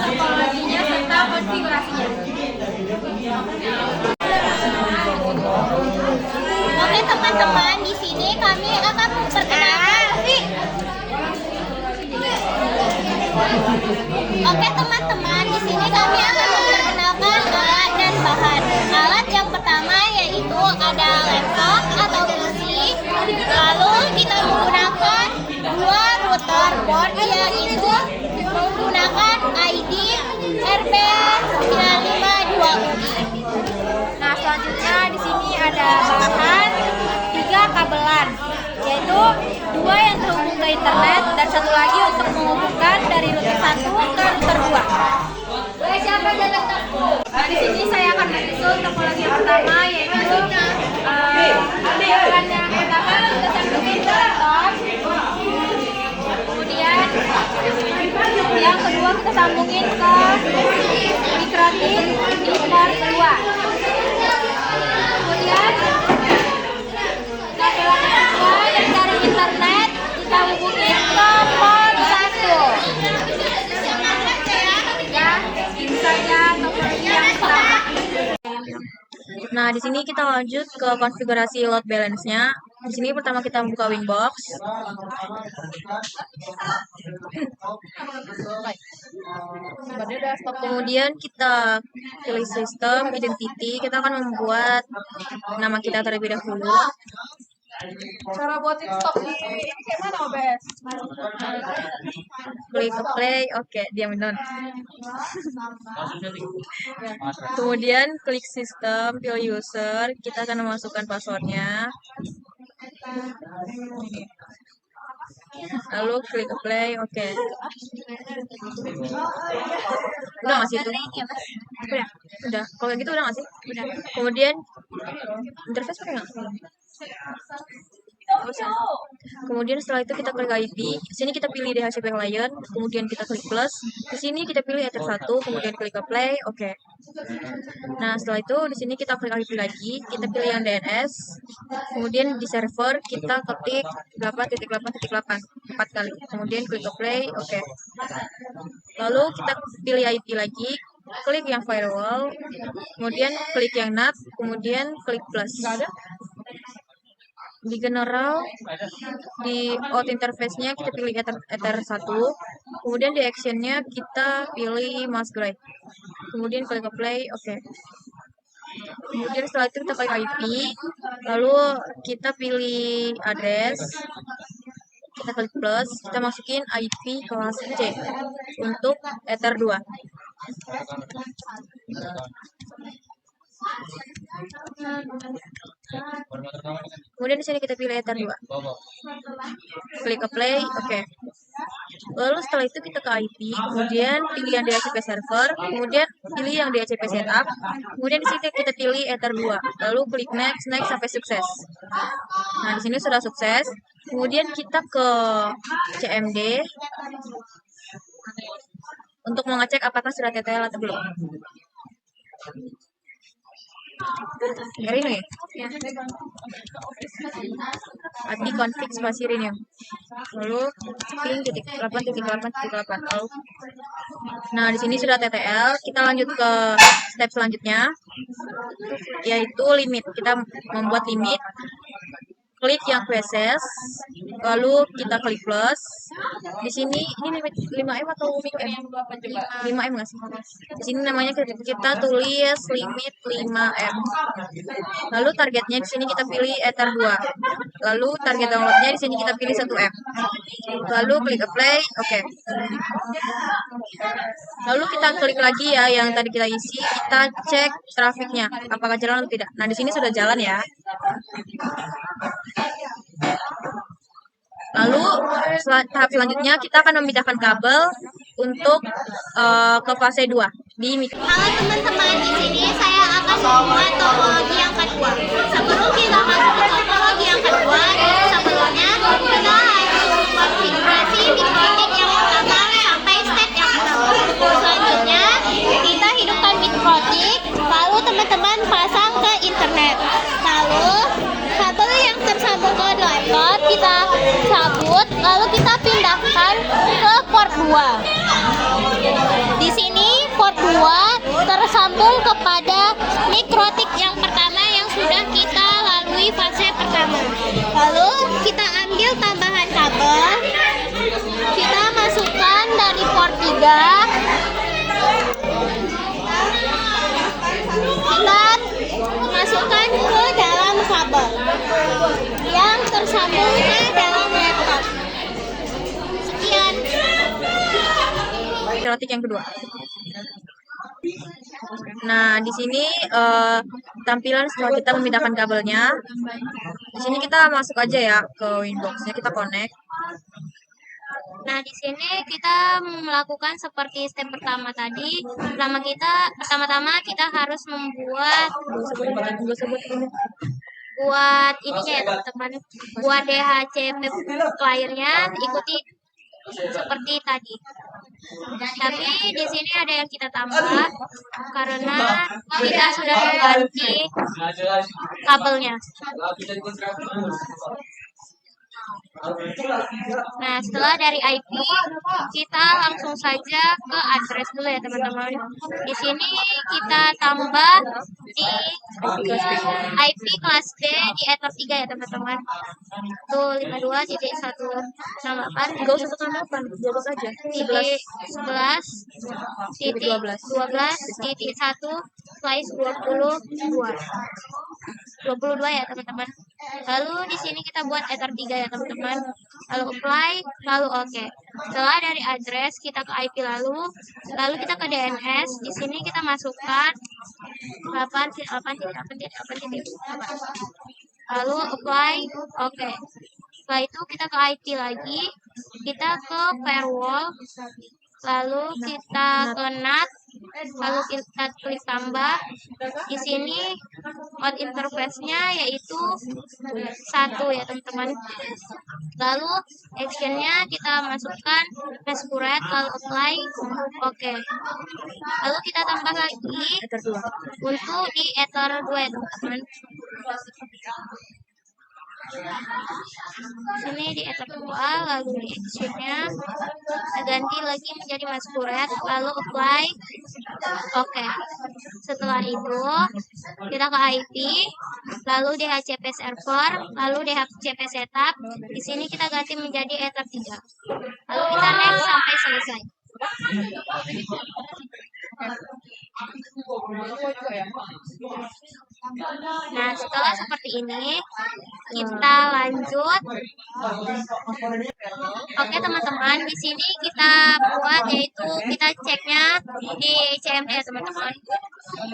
topologinya serta konfigurasinya. Oke teman-teman, di sini kami akan memperkenalkan. Oke teman-teman, di sini kami akan memperkenalkan alat dan bahan. Alat yang pertama yaitu ada laptop atau PC. Lalu kita menggunakan dua router board yaitu menggunakan ID RP952UI. Nah, selanjutnya di sini ada bahan 3 kabelan, yaitu 2 yang terhubung ke internet dan 1 lagi untuk menghubungkan dari router 1 ke router 2. Nah, di sini saya akan menyusun topologi yang pertama, yaitu kabel yang pertama kita sambungin ke laptop. Kemudian yang kedua kita sambungin ke mikrotik di port 2. Kemudian kabel yang kedua yang dari internet kita hubungin ke port 1. Ya, itu saja topologi yang pertama. Nah, di sini kita lanjut ke konfigurasi load balance-nya. Di sini pertama kita buka Winbox. Kemudian kita pilih sistem identity. Kita akan membuat nama kita terlebih dahulu. Cara buatin stop di kayak mana, OBS? Klik play, oke, diam non. Kemudian klik sistem, pilih user, kita akan memasukkan passwordnya. Lalu klik play, oke. Udah nggak sih itu? Udah. Kalau gitu udah nggak sih? Udah. Kemudian interface pakai nggak? Kemudian setelah itu kita klik IP. Di sini kita pilih DHCP client, kemudian kita klik plus. Di sini kita pilih Ether 1, kemudian klik apply, oke. Nah, setelah itu di sini kita klik IP lagi, kita pilih yang DNS. Kemudian di server kita ketik 8.8.8 4 kali. Kemudian klik apply, oke. Lalu kita pilih IP lagi, klik yang firewall, kemudian klik yang NAT, kemudian klik plus. Di general, di out interface-nya kita pilih Ether 1, kemudian di action-nya kita pilih masquerade, kemudian klik apply, oke. Kemudian setelah itu kita klik IP, lalu kita pilih address, kita klik plus, kita masukin IP kelas C untuk Ether 2. Kemudian di sini kita pilih Ether 2. Klik apply, oke. Lalu setelah itu kita ke IP, kemudian pilih yang DHCP server, kemudian pilih yang DHCP setup, kemudian di sini kita pilih Ether 2. Lalu klik next sampai sukses. Nah, di sini sudah sukses. Kemudian kita ke CMD untuk mengecek apakah sudah TTL atau belum. Ini ya. Adi config spasi ini. Lalu ping titik 8.8.8. Lalu, nah di sini sudah TTL. Kita lanjut ke step selanjutnya, yaitu limit. Kita membuat limit. Klik yang QSS, lalu kita klik plus. Di sini ini limit 5M atau MIC-M? 5M nggak sih? Di sini namanya kita tulis limit 5M. Lalu targetnya di sini kita pilih Ether 2. Lalu target downloadnya di sini kita pilih 1M. Lalu klik apply, oke. Lalu kita klik lagi ya yang tadi kita isi, kita cek trafiknya apakah jalan atau tidak. Nah, di sini sudah jalan ya. Lalu tahap selanjutnya kita akan memindahkan kabel untuk ke fase 2 di mikro. Halo teman-teman, di sini saya akan membuat topologi yang kedua. Sebelum kita masuk ke topologi yang kedua, sebelumnya kita harus konfigurasi mikrotik yang pertama sampai step yang pertama. Selanjutnya kita hidupkan mikrotik, lalu teman-teman pasang ke internet. Lalu kabel yang tersambung ke laptop kita cabut, lalu kita pindahkan ke port 2. Di sini port 2 tersambung kepada mikrotik yang pertama yang sudah kita lalui fase pertama. Lalu kita ambil tambahan kabel, kita masukkan dari port 3, kita masukkan ke dalam kabel yang tersambung ke dalam laptop. Sekian. Mikrotik yang kedua. Nah, di sini tampilan setelah kita memindahkan kabelnya. Di sini kita masuk aja ya ke Windows-nya, kita connect. Nah, di sini kita melakukan seperti step pertama tadi. Pertama-tama kita harus membuat ininya ya teman-teman. Buat DHCP player-nya ikuti seperti tadi. Tapi di sini ada yang kita tambah karena kita sudah mengganti kabelnya. Nah, setelah dari IP, kita langsung saja ke address dulu ya teman-teman. Di sini kita tambah di IP kelas D di ether 3 ya teman-teman. Itu 52.168 12 saja. titik 11 titik 12 titik 1 slice 22 ya teman-teman. Lalu di sini kita buat ether 3 ya teman-teman. Lalu apply, lalu oke. Setelah dari address kita ke IP lalu kita ke DNS. Di sini kita masukkan 8.8.8.8. Lalu apply, oke. Setelah itu kita ke IP lagi, kita ke firewall, lalu kita ke NAT, lalu kita klik tambah. Di sini out interface-nya yaitu 1 ya teman-teman. Lalu actionnya kita masukkan masquerade, lalu apply, oke. Lalu kita tambah lagi untuk di ether 2 ya teman-teman. Sini di ether 2, lalu di actionnya kita ganti lagi menjadi masquerade, lalu apply, oke. Setelah itu kita ke IP, lalu DHCP server, lalu DHCP setup. Di sini kita ganti menjadi ether 3, lalu kita next sampai selesai. Nah, setelah seperti ini kita lanjut. Oke teman-teman, di sini kita buat yaitu kita ceknya di CMD ya teman-teman.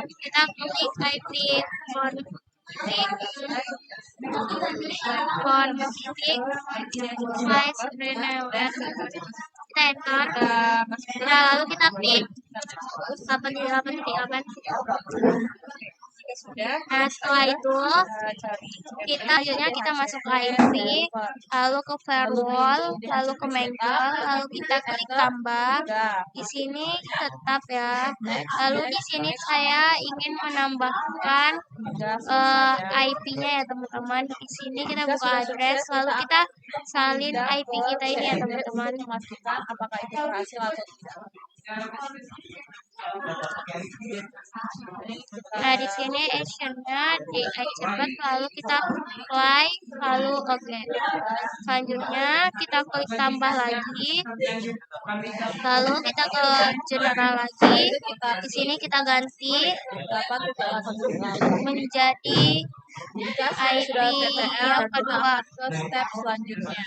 Kita klik IP config slice renewal. Kita enter. Nah, lalu kita pilih 8.8.8. Nah, setelah itu kita masuk ke IP, lalu ke firewall, lalu ke mangle, lalu kita klik tambah. Di sini tetap ya. Lalu di sini saya ingin menambahkan IP-nya ya teman-teman. Di sini kita buka address, lalu kita salin IP kita ini ya teman-teman. Apakah itu berhasil atau tidak. Nah, di sini actionnya di activate, lalu kita apply, lalu oke. Selanjutnya kita klik tambah lagi, lalu kita ke general lagi. Di sini kita ganti menjadi IP yang kedua. Ke step selanjutnya.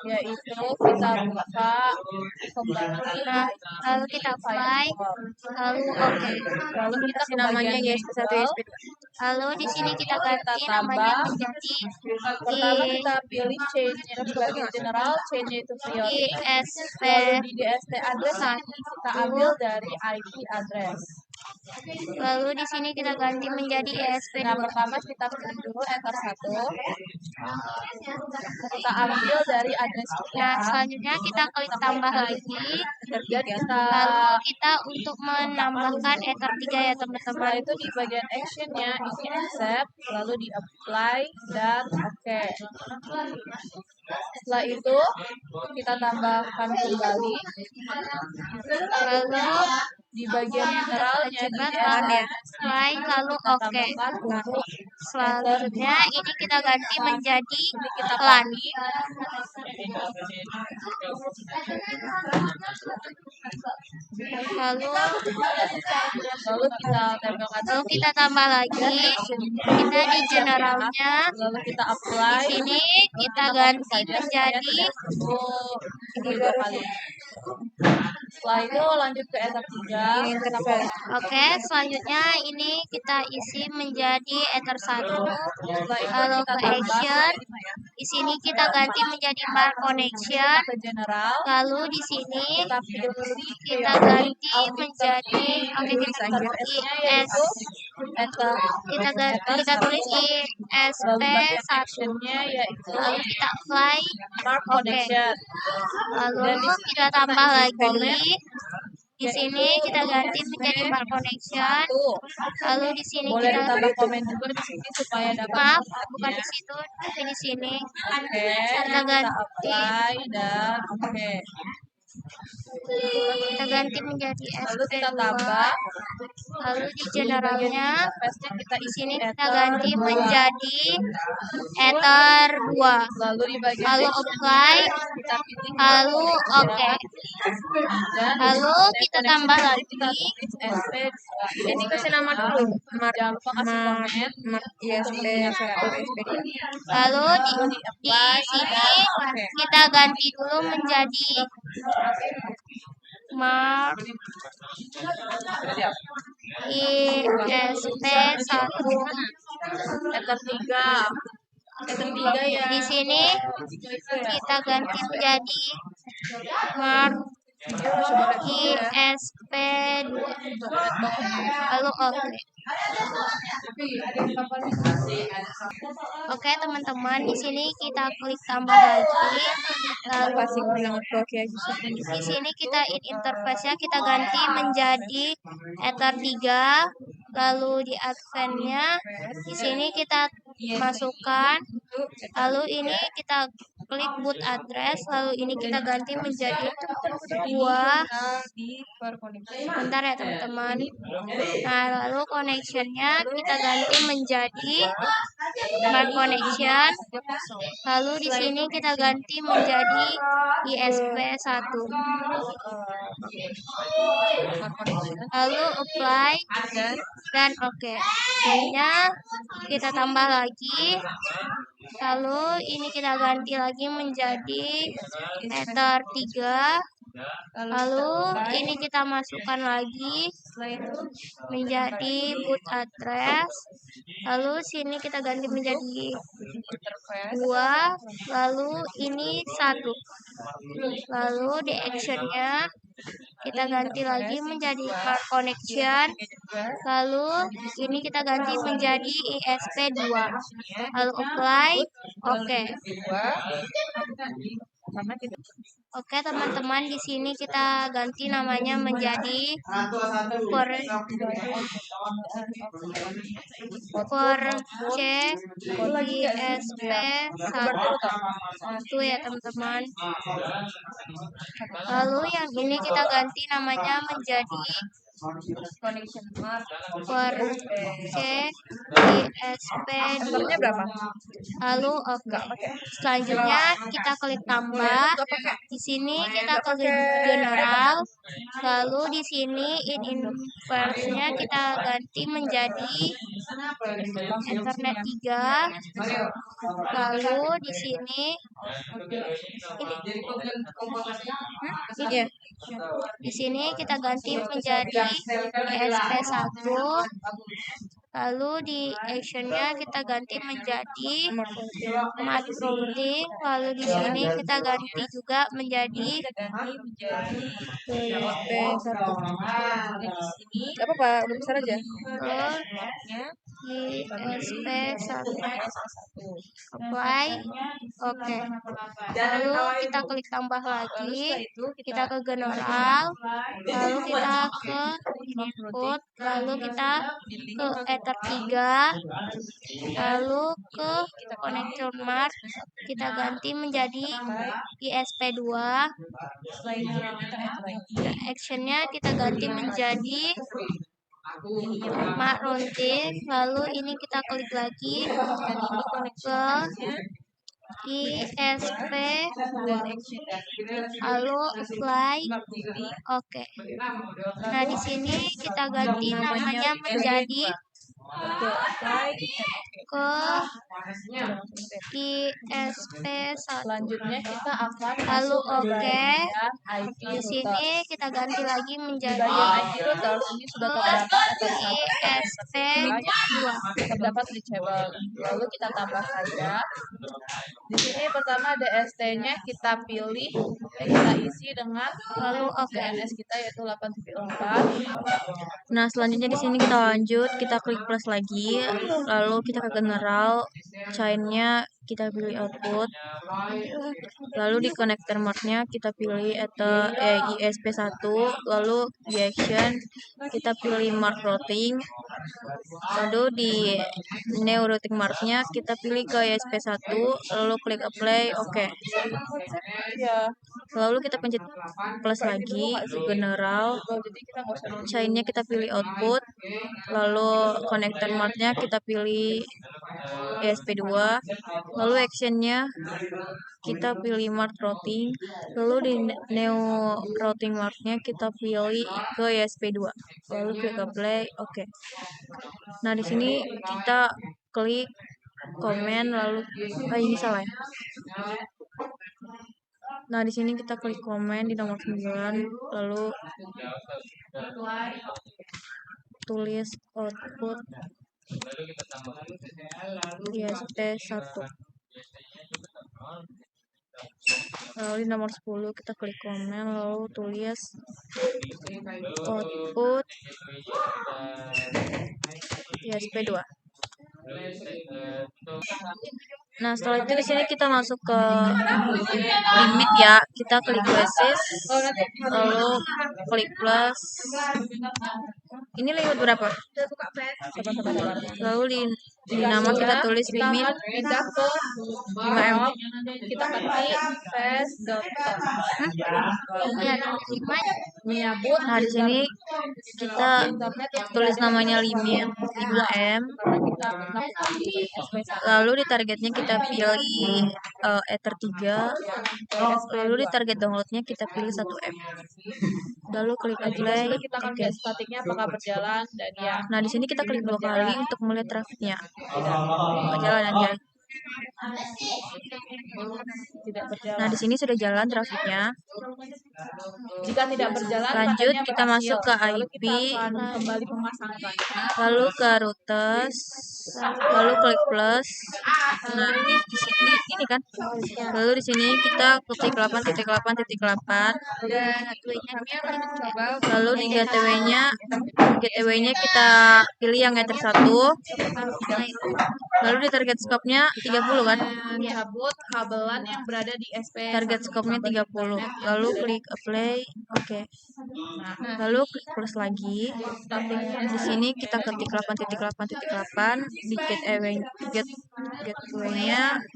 yaitu kita buka kembali. Nah, lalu kita apply, lalu oke. Lalu kita Kasih ke namanya bagian YSP1, label. YSP2. Lalu di sini kita ganti Kita namanya tambah. menjadi Pertama kita pilih change-nya di bagian general, change itu priority. ISP Lalu di DST address ini kita ambil dari IP address. lalu di sini kita ganti menjadi ISP2. Nah, pertama kita pilih dulu enter 1. Kita ambil dari address Nah, kita. selanjutnya kita klik tambah lagi. Dan kita Lalu kita untuk menambahkan ether 3 ya setelah teman-teman. itu di bagian actionnya ini accept, lalu di apply dan oke. Setelah itu kita tambahkan kembali. Lalu Di bagian generalnya di juga DST apply lalu kita oke. tambahkan untuk Selanjutnya ini kita ganti menjadi kita LAN. lalu kita tempelkan Lalu kita tambah lagi. Kita di generalnya lalu kita di apply. sini kita ganti menjadi Tiga kali. Setelah itu lanjut ke ether 3. oke. Selanjutnya ini kita isi menjadi ether 1. Setelah itu Lalu kita ke tambah action. Di sini kita ganti menjadi bar connection. ke general. Lalu di sini Kita pilih kita ganti menjadi oke kita ganti S ether. kita tulis ISP Lalu bagian 1. actionnya yaitu Lalu kita apply mark oke. connection. Lalu kita tambah lagi. Di sini kita ganti menjadi bar connection. Lalu di sini Boleh kita ditambah komen juga di sini supaya dapat maaf bukan di situ tapi di sini Oke, kita kita ganti apply dan oke. kita ganti menjadi Lalu kita SP2. tambah. Lalu di generalnya Interface-nya kita di isi sini kita ether ganti 2. menjadi ether 2. Lalu di bagian Lalu action apply, kita pilih lalu oke. dan Lalu kita tambah kita lagi. tulis SP. Ini kasih nama dulu. Jangan lupa kasih komen. ISP1, ISP2. Lalu di sini kita ganti dulu menjadi mark ISP1. Ether 3. Ether 3 ya. Di sini kita ganti menjadi mark ISP2. Lalu oke. Oke teman-teman, di sini kita klik tambah lagi. Lalu Pasti bilang oke aja. di sini kita interface-nya kita ganti menjadi ether 3. Lalu di advance-nya di sini kita masukkan. Lalu ini kita klik boot address. Lalu ini kita ganti menjadi 2. Bentar ya teman-teman. Nah, lalu connection-nya kita ganti menjadi bar connection. Lalu di sini kita ganti menjadi ISP1. Lalu apply dan oke. Selanjutnya kita tambah lagi. Lalu ini kita ganti lagi menjadi ether 3. Lalu ini kita masukkan lagi menjadi boot address. Lalu sini kita ganti menjadi 2. Lalu ini 1. Lalu di actionnya kita ganti lagi menjadi bar connection. Lalu ini kita ganti menjadi ISP2. Lalu apply oke. Oke teman-teman, di sini kita ganti namanya menjadi check ISP1 ya teman-teman. Lalu yang ini kita ganti namanya menjadi check ISP2. berapa? Lalu oke. Selanjutnya kita klik tambah. Di sini kita ke general, lalu di sini in inverse-nya kita ganti menjadi Ethernet 3. Lalu di sini Iya. di sini kita ganti menjadi ESP1. Lalu di actionnya kita ganti menjadi smart routing. Lalu di sini kita ganti juga menjadi ESP1. Gak apa-apa, udah besar aja. ESP1. Apply. Oke. Lalu kita klik tambah lagi. Kita ke general. Lalu kita ke input. Lalu kita ke Ether 3. Lalu ke connection mark. Kita ganti menjadi ISP2. Actionnya kita ganti menjadi smart routing. Lalu ini kita klik lagi ke ISP, lalu apply. Oke. Nah, di sini kita ganti namanya menjadi ke ISP1. Selanjutnya kita akan Lalu masuk ke oke. bagian IP Di sini router. kita ganti lagi Di menjadi bagian IP router ini sudah terdapat ISP2. terdapat reachable. Lalu kita tambah saja. Di sini pertama DST-nya kita pilih, kita isi dengan Lalu oke. DNS kita yaitu 8.4. Nah, selanjutnya di sini kita lanjut, kita klik plus lagi, lalu kita ke general, chain-nya kita pilih output, lalu di connector mark-nya kita pilih ISP1, lalu di action kita pilih mark routing, lalu di new routing mark-nya kita pilih ke ISP1, lalu klik apply, oke. Ya, Lalu kita pencet plus lagi, general, jadi kita nggak usah nunggu. chain-nya kita pilih output, lalu connector mark-nya kita pilih ESP2, lalu action-nya kita pilih mark routing, lalu di new routing mark-nya kita pilih ke ESP2, lalu klik apply, oke. Nah, di sini kita klik komen, lalu ini salah ya. Nah, di sini kita klik komen di nomor 9, lalu tulis output ISP1. Lalu di nomor 10 kita klik komen, lalu tulis output ISP2. Nah, setelah itu di sini kita masuk ke limit ya. Kita klik basis, lalu klik plus. Ini limit berapa? Lalu di nama kita tulis limit Pindah ke 5M. kita ketik fast.com. Menyambut Nah, di sini kita tulis namanya limit 5M. Lalu di targetnya kita pilih Ether 3. Lalu di target downloadnya kita pilih 1M. Lalu klik apply. Kita akan Oke. lihat statiknya apakah berjalan dan ya Nah, di sini kita klik 2 kali untuk melihat trafiknya. Jalan aja. tidak berjalan. Nah, di sini sudah jalan trafiknya. Jika tidak berjalan, Lanjut, tandanya kita berhasil. masuk ke Lalu IP. kita akan kembali memasangkannya. Lalu ke routers, lalu klik plus. Nah, ini di sini ini kan. Lalu di sini kita ketik 8.8.8. Lalu di gateway-nya kita pilih yang Ether 1. Lalu di target scope-nya 30 kan? Cabut kabelan yang berada di SP. Target scope-nya 30. Lalu klik apply. Oke. Lalu klik plus lagi. Di sini kita ketik 8.8.8 di gateway-nya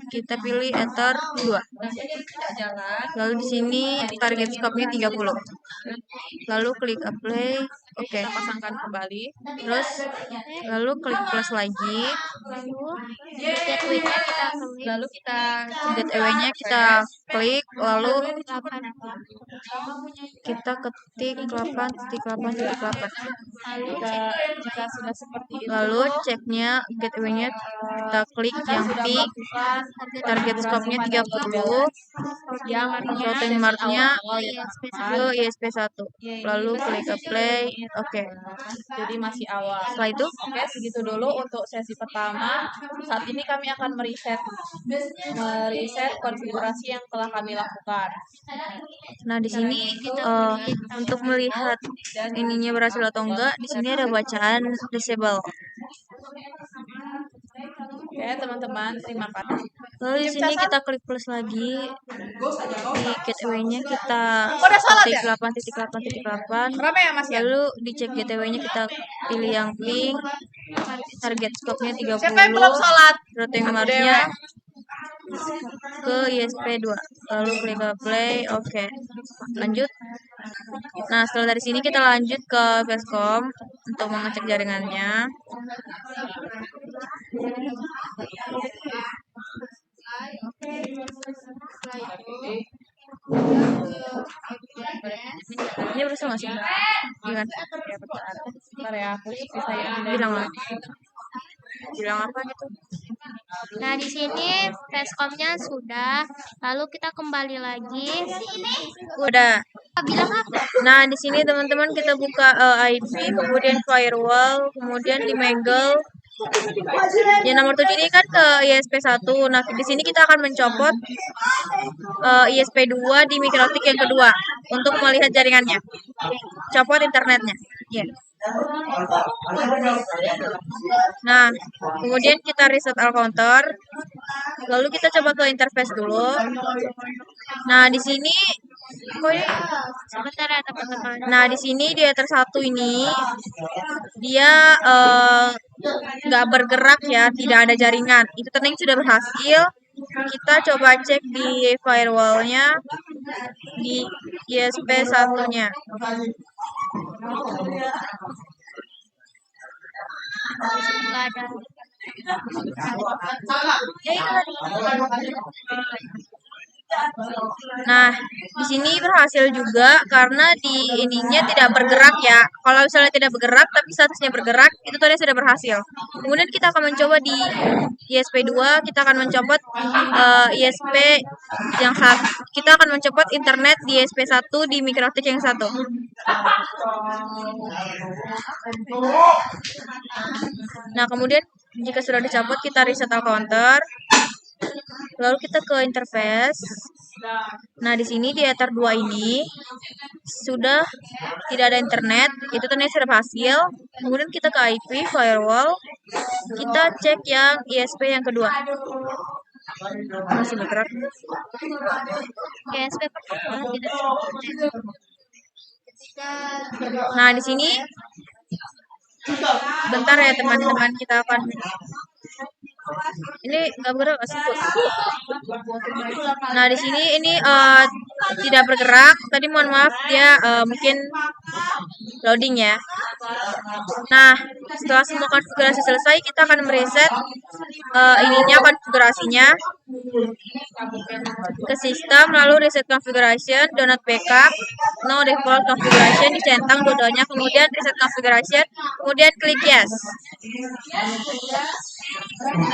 kita pilih Ether 2. Lalu di sini target scope-nya 30. Lalu klik apply. Oke. Pasangkan kembali. Terus lalu klik plus lagi. Gateway-nya kita klik. Lalu kita Gateway-nya kita klik, lalu kita ketik 8.8.8. jika sudah seperti itu, Lalu ceknya gateway-nya kita klik yang pink, target scope-nya 30, yang floating mark-nya ke ISP1. Lalu klik apply, oke. jadi masih awal. Setelah itu, Oke, segitu dulu untuk sesi pertama. Saat ini kami akan meriset konfigurasi yang telah kami lakukan. nah di sini untuk melihat ininya berhasil atau enggak, di sini ada bacaan disable. Oke, teman-teman, terima kasih. Lalu di sini kita klik plus lagi, di gateway-nya kita Udah salat ketik ya? 8.8.8. Rame ya, Mas ya? Lalu dicek gateway-nya kita pilih yang pink, target scope-nya 30, Siapa yang belum sholat? routing mark-nya ke ISP2. Lalu klik apply, oke. Lanjut. Nah, setelah dari sini kita lanjut ke Facecom untuk mengecek jaringannya. Ini berusaha nggak sih? Gimana? Bentar ya, aku saya Bilang apa? Bilang apa gitu? Nah, di sini Facecom-nya sudah. Lalu kita kembali lagi. Udah. Bilang apa? Nah, di sini teman-teman kita buka IP, kemudian firewall, kemudian di Mangle. Yang nomor 7 ini kan ke ISP1. Nah, di sini kita akan mencopot ISP2 di mikrotik yang kedua untuk melihat jaringannya. Copot internetnya. Ya. Nah, kemudian kita reset all counter. Lalu kita coba ke interface dulu. Nah, di sini Sebentar ya teman-teman. Nah, di sini di ether 1 ini dia nggak bergerak ya, tidak ada jaringan. Itu tandanya sudah berhasil. Kita coba cek di firewall-nya di ISP1-nya. Nggak ada. Nah, di sini berhasil juga karena di ininya tidak bergerak ya. Kalau misalnya tidak bergerak tapi statusnya bergerak, itu tadi sudah berhasil. Kemudian kita akan mencoba di ISP2, kita akan mencopot ISP yang satu. Kita akan mencopot internet di ISP1 di mikrotik yang satu. Nah, kemudian jika sudah dicopot, kita reset all counter. Lalu kita ke interface. Nah, di sini di ether 2 ini sudah tidak ada internet, itu tadi sudah berhasil. Kemudian kita ke IP firewall, kita cek yang ISP yang kedua. Masih bergerak. ISP pertama tidak. Nah, di sini bentar ya teman-teman, kita akan ini nggak bergerak sih, Bu? Nah, di sini ini tidak bergerak. Tadi mohon maaf dia mungkin loading ya. Nah, setelah semua konfigurasi selesai, kita akan mereset ininya konfigurasinya ke sistem, lalu reset configuration, do not backup, no default configuration, dicentang dua-duanya, kemudian reset configuration, kemudian klik yes.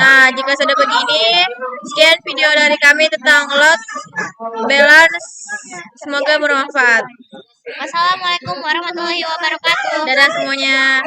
Nah, jika sudah begini, sekian video dari kami tentang load balance. Semoga bermanfaat. Wassalamualaikum warahmatullahi wabarakatuh. Dadah semuanya.